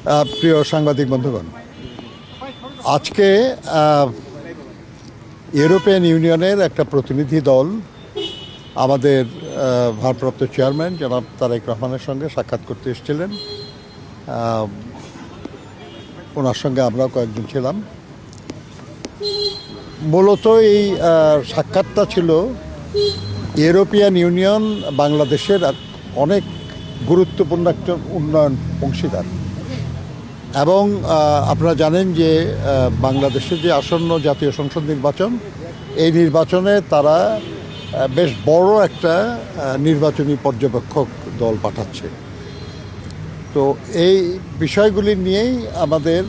প্রিয় সাংবাদিক বন্ধুগণ, আজকে ইউরোপিয়ান ইউনিয়নের একটা প্রতিনিধি দল আমাদের ভারপ্রাপ্ত চেয়ারম্যান জনাব তারেক রহমানের সঙ্গে সাক্ষাৎ করতে এসেছিলেন। ওনার সঙ্গে আমরাও কয়েকজন ছিলাম। মূলত এই সাক্ষাৎটা ছিল ইউরোপিয়ান ইউনিয়ন বাংলাদেশের অনেক গুরুত্বপূর্ণ একটা উন্নয়ন অংশীদার, এবং আপনারা জানেন যে বাংলাদেশের যে আসন্ন জাতীয় সংসদ নির্বাচন, এই নির্বাচনে তারা বেশ বড় একটা নির্বাচনী পর্যবেক্ষক দল পাঠাচ্ছে। তো এই বিষয়গুলি নিয়েই আমাদের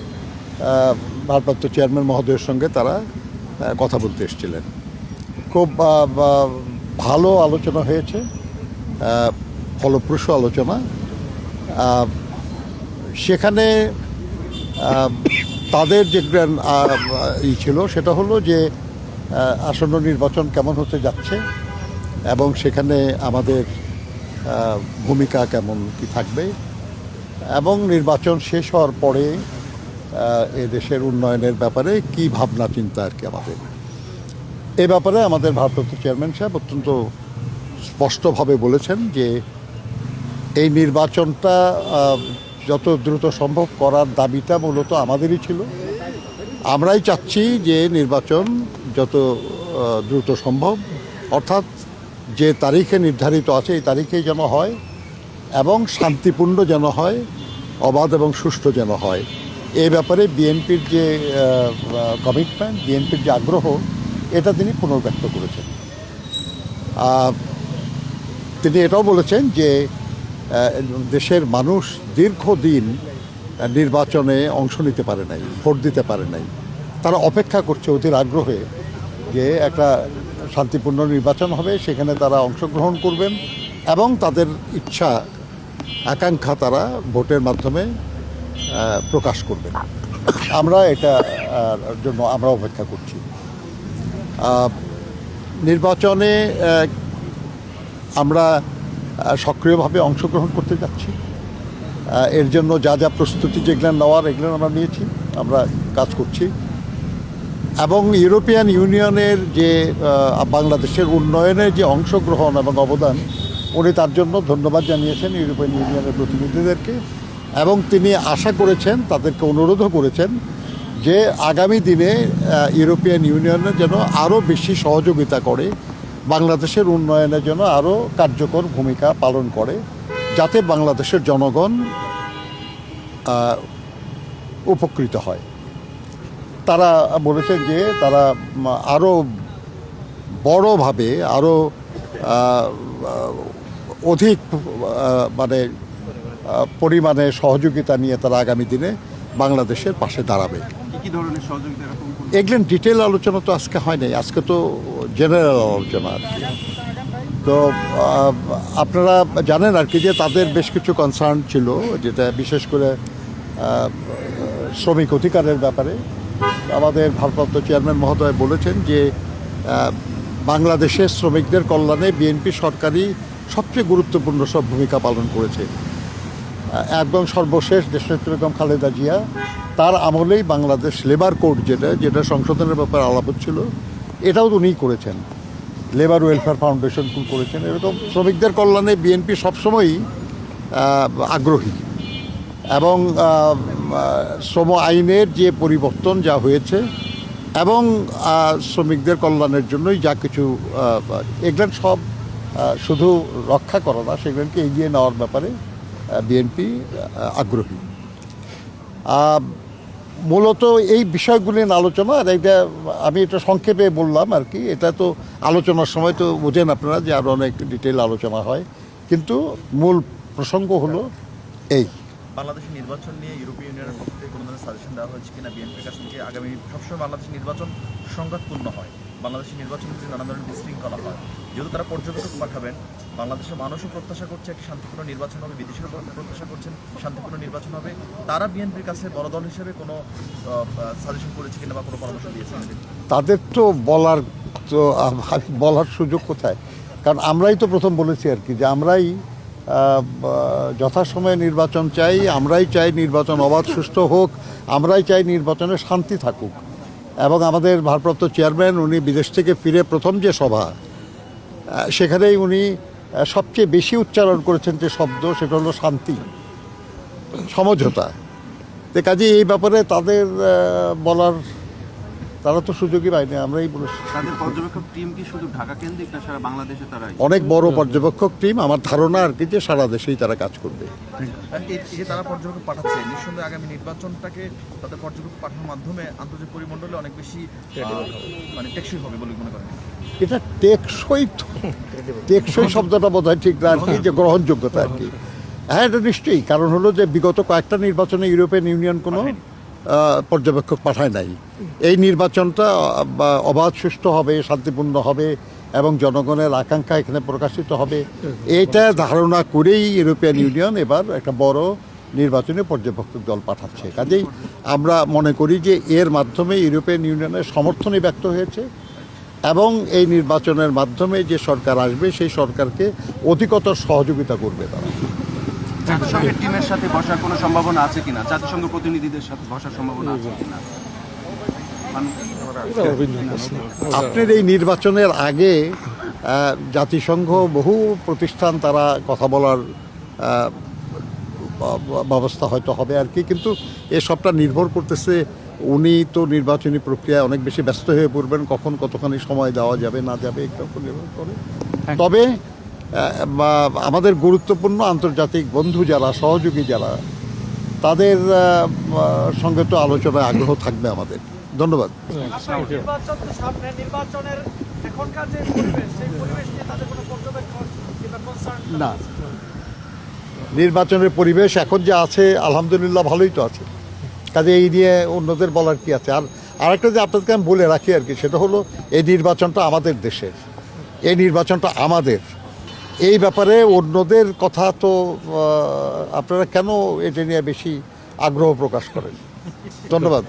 ভারপ্রাপ্ত চেয়ারম্যান মহোদয়ের সঙ্গে তারা কথা বলতে এসেছিলেন। খুব ভালো আলোচনা হয়েছে, ফলপ্রসূ আলোচনা। সেখানে তাদের যে ছিল সেটা হলো যে আসন্ন নির্বাচন কেমন হতে যাচ্ছে এবং সেখানে আমাদের ভূমিকা কেমন কি থাকবে, এবং নির্বাচন শেষ হওয়ার পরে এ দেশের উন্নয়নের ব্যাপারে কি ভাবনা চিন্তা আর কি আমাদের। এ ব্যাপারে আমাদের ভারপ্রাপ্ত চেয়ারম্যান সাহেব অত্যন্ত স্পষ্টভাবে বলেছেন যে এই নির্বাচনটা যত দ্রুত সম্ভব করার দাবিটা মূলত আমাদেরই ছিল। আমরাই চাচ্ছি যে নির্বাচন যত দ্রুত সম্ভব, অর্থাৎ যে তারিখে নির্ধারিত আছে এই তারিখেই যেন হয় এবং শান্তিপূর্ণ যেন হয়, অবাধ এবং সুষ্ঠু যেন হয়। এই ব্যাপারে বিএনপির যে কমিটমেন্ট, বিএনপির যে আগ্রহ, এটা তিনি পুনর্ব্যক্ত করেছেন। তিনি এটাও বলেছেন যে দেশের মানুষ দীর্ঘদিন নির্বাচনে অংশ নিতে পারে নাই, ভোট দিতে পারে নাই। তারা অপেক্ষা করছে অধীর আগ্রহে যে একটা শান্তিপূর্ণ নির্বাচন হবে, সেখানে তারা অংশগ্রহণ করবেন এবং তাদের ইচ্ছা আকাঙ্ক্ষা তারা ভোটের মাধ্যমে প্রকাশ করবেন। আমরা এটার জন্য আমরা অপেক্ষা করছি। নির্বাচনে আমরা সক্রিয়ভাবে অংশগ্রহণ করতে যাচ্ছি। এর জন্য যা যা প্রস্তুতি যেগুলো নেওয়ার এগুলো আমরা নিয়েছি, আমরা কাজ করছি। এবং ইউরোপিয়ান ইউনিয়নের যে বাংলাদেশের উন্নয়নের যে অংশগ্রহণ এবং অবদান, উনি তার জন্য ধন্যবাদ জানিয়েছেন ইউরোপিয়ান ইউনিয়নের প্রতিনিধিদেরকে, এবং তিনি আশা করেছেন, তাদেরকে অনুরোধও করেছেন যে আগামী দিনে ইউরোপিয়ান ইউনিয়নের যেন আরও বেশি সহযোগিতা করে, বাংলাদেশের উন্নয়নের জন্য আরও কার্যকর ভূমিকা পালন করে, যাতে বাংলাদেশের জনগণ উপকৃত হয়। তারা বলেছেন যে তারা আরও বড়ভাবে, আরও অধিক পরিমাণে সহযোগিতা নিয়ে তারা আগামী দিনে বাংলাদেশের পাশে দাঁড়াবে। কি ধরনের সহযোগিতা? এগুলো ডিটেল আলোচনা তো আজকে হয় নাই, আজকে তো জেনারেল আলোচনা আর কি। তো আপনারা জানেন আর কি যে তাদের বেশ কিছু কনসার্ন ছিল, যেটা বিশেষ করে শ্রমিক অধিকারের ব্যাপারে। আমাদের ভারপ্রাপ্ত চেয়ারম্যান মহোদয় বলেছেন যে বাংলাদেশের শ্রমিকদের কল্যাণে বিএনপি সরকারই সবচেয়ে গুরুত্বপূর্ণ সব ভূমিকা পালন করেছে। একদম সর্বশেষ দেশনেত্রী বেগম খালেদা জিয়া, তার আমলেই বাংলাদেশ লেবার কোড যেটা সংশোধনের ব্যাপারে আলাপ হচ্ছিল, এটাও উনিই করেছেন। লেবার ওয়েলফেয়ার ফাউন্ডেশন করেছেন। এরকম শ্রমিকদের কল্যাণে বিএনপি সবসময়ই আগ্রহী, এবং শ্রম আইনের যে পরিবর্তন যা হয়েছে এবং শ্রমিকদের কল্যাণের জন্যই যা কিছু, এগুলো সব শুধু রক্ষা করা না, সেগুলোকে এগিয়ে নেওয়ার ব্যাপারে বিএনপি আগ্রহী। মূলত এই বিষয়গুলি নিয়ে আলোচনা, আর এটা আমি এটা সংক্ষেপে বললাম আর কি। এটা তো আলোচনার সময় তো বোঝেন আপনারা যে আরও অনেক ডিটেল আলোচনা হয়, কিন্তু মূল প্রসঙ্গ হলো এই। বাংলাদেশের নির্বাচন নিয়ে ইউরোপীয় ইউনিয়নের পক্ষ থেকে কোনো ধরনের সাজেশন দেওয়া হয়েছে কিনা বিএনপির কাছ থেকে? আগামী সবসময় বাংলাদেশের নির্বাচন সংঘাতপূর্ণ হয়, বাংলাদেশের নির্বাচন নানা ধরনের বিশৃঙ্খলা হয়। যেহেতু তারা পর্যবেক্ষক পাঠাবেন, বাংলাদেশের মানুষও প্রত্যাশা করছে একটি শান্তিপূর্ণ নির্বাচন হবে, বিদেশের প্রত্যাশা করছেন শান্তিপূর্ণ নির্বাচন হবে। তারা বিএনপির কাছে বড় দল হিসেবে কোনো সাজেশন করেছে কিনা বা কোনো পরামর্শ দিয়েছে? তাদের তো বলার সুযোগ কোথায়, কারণ আমরাই তো প্রথম বলেছি আর কি যে আমরাই যথাসময়ে নির্বাচন চাই, আমরাই চাই নির্বাচন অবাধ সুষ্ঠু হোক, আমরাই চাই নির্বাচনে শান্তি থাকুক। এবং আমাদের ভারপ্রাপ্ত চেয়ারম্যান উনি বিদেশ থেকে ফিরে প্রথম যে সভা, সেখানেই উনি সবচেয়ে বেশি উচ্চারণ করেছেন যে শব্দ, সেটা হলো শান্তি, সমঝোতা। তো কাজে এই ব্যাপারে তাদের বলার, তারা তো সুযোগই পায়নি, আমরাই বলেছি। তাদের পর্যবেক্ষক টিম কি শুধু ঢাকা কেন্দ্রিক না সারা বাংলাদেশে তারাই? অনেক বড় পর্যবেক্ষক টিম, আমার ধারণা আর কি যে সারা দেশেই তারা কাজ করবে। এই যে তারা পর্যবেক্ষক পাঠাচ্ছে, নিঃসন্দেহে আগামী নির্বাচনটাকে তাদের পর্যবেক্ষক পাঠানোর মাধ্যমে আন্তর্জাতিক পরিমণ্ডলে অনেক বেশি মানে টেকসই হবে বলে মনে করেন? এটা টেকসই টেকসই শব্দটা বোধ হয় ঠিক না আর কি, যে গ্রহণযোগ্যতা আর কি। হ্যাঁ, এটা নিশ্চয়ই। কারণ হলো যে বিগত কয়েকটা নির্বাচনে ইউরোপিয়ান ইউনিয়ন কোনো পর্যবেক্ষক পাঠায় নাই। এই নির্বাচনটা অবাধ সুষ্ঠু হবে, শান্তিপূর্ণ হবে এবং জনগণের আকাঙ্ক্ষা এখানে প্রকাশিত হবে, এটা ধারণা করেই ইউরোপিয়ান ইউনিয়ন এবার একটা বড় নির্বাচনী পর্যবেক্ষক দল পাঠাচ্ছে। কাজেই আমরা মনে করি যে এর মাধ্যমে ইউরোপিয়ান ইউনিয়নের সমর্থনই ব্যক্ত হয়েছে এবং এই নির্বাচনের মাধ্যমে যে সরকার আসবে সেই সরকারকে অধিকতর সহযোগিতা করবে তারা। জাতিসংঘের টিমের সাথে বসার কোনো সম্ভাবনা আছে কিনা? জাতিসংঘ প্রতিনিধিদের সাথে বসার সম্ভাবনা আছে কিনা? আপনার এই নির্বাচনের আগে জাতিসংঘ বহু প্রতিষ্ঠান তারা কথা বলার ব্যবস্থা হয়তো হবে আর কি, কিন্তু এসবটা নির্ভর করতেছে, উনি তো নির্বাচনী প্রক্রিয়ায় অনেক বেশি ব্যস্ত হয়ে পড়বেন, কখন কতখানি সময় দেওয়া যাবে না যাবে এটা উপর নির্ভর করে। তবে আমাদের গুরুত্বপূর্ণ আন্তর্জাতিক বন্ধু যারা, সহযোগী যারা, তাদের সঙ্গে তো আলোচনায় আগ্রহ থাকবে আমাদের। ধন্যবাদ। নির্বাচন তো সামনে, নির্বাচনের এখনকার যে পরিবেশ, সেই পরিবেশ নিয়ে তাদের কোনো পর্যবেক্ষণ কিংবা কনসার্ন না, নির্বাচনের পরিবেশ এখন যে আছে আলহামদুলিল্লাহ ভালোই তো আছে। কাজে এই নিয়ে অন্যদের বলার কি আছে। আর আরেকটা যে আপনাদেরকে আমি বলে রাখি আর কি, সেটা হলো এই নির্বাচনটা আমাদের দেশের, এই নির্বাচনটা আমাদের। এই ব্যাপারে অন্যদের কথা তো আপনারা কেন এটা নিয়ে বেশি আগ্রহ প্রকাশ করেন? ধন্যবাদ।